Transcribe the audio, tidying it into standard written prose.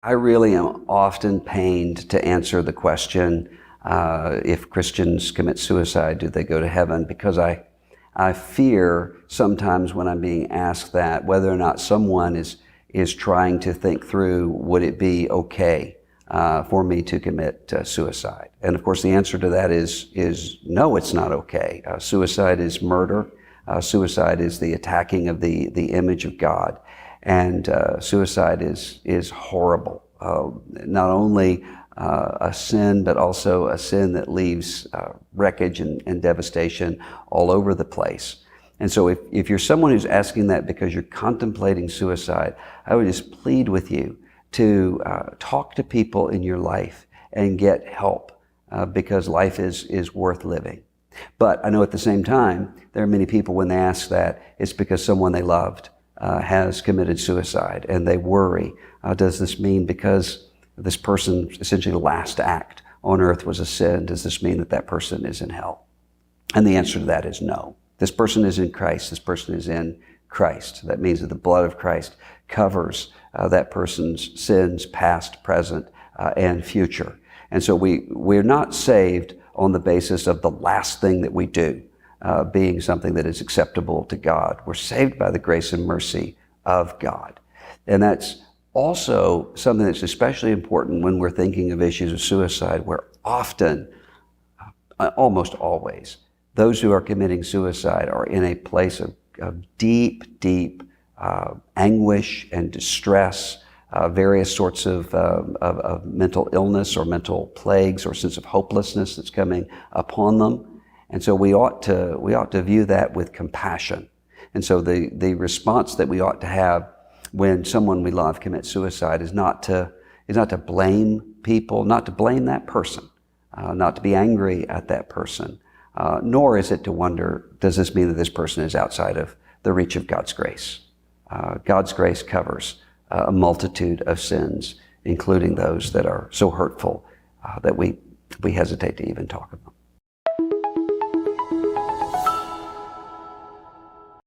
I really am often pained to answer the question, if Christians commit suicide, do they go to heaven? Because I fear sometimes when I'm being asked that, whether or not someone is trying to think through, would it be okay for me to commit suicide? And of course the answer to that is no, it's not okay. Suicide is murder. Suicide is the attacking of the image of God. And suicide is horrible. Not only a sin, but also a sin that leaves wreckage and devastation all over the place. And so if you're someone who's asking that because you're contemplating suicide, I would just plead with you to talk to people in your life and get help, because life is worth living. But I know at the same time, there are many people when they ask that, it's because someone they loved has committed suicide, and they worry, does this mean because this person's essentially last act on earth was a sin, does this mean that that person is in hell? And the answer to that is no. This person is in Christ. This person is in Christ. That means that the blood of Christ covers that person's sins, past, present, and future. And so we're not saved on the basis of the last thing that we do being something that is acceptable to God. We're saved by the grace and mercy of God. And that's also something that's especially important when we're thinking of issues of suicide, where often, almost always, those who are committing suicide are in a place of deep, deep anguish and distress, various sorts of mental illness or mental plagues or sense of hopelessness that's coming upon them. And so we ought to view that with compassion. And so the response that we ought to have when someone we love commits suicide is not to blame people, not to blame that person, not to be angry at that person, nor is it to wonder, does this mean that this person is outside of the reach of God's grace? God's grace covers a multitude of sins, including those that are so hurtful that we hesitate to even talk about.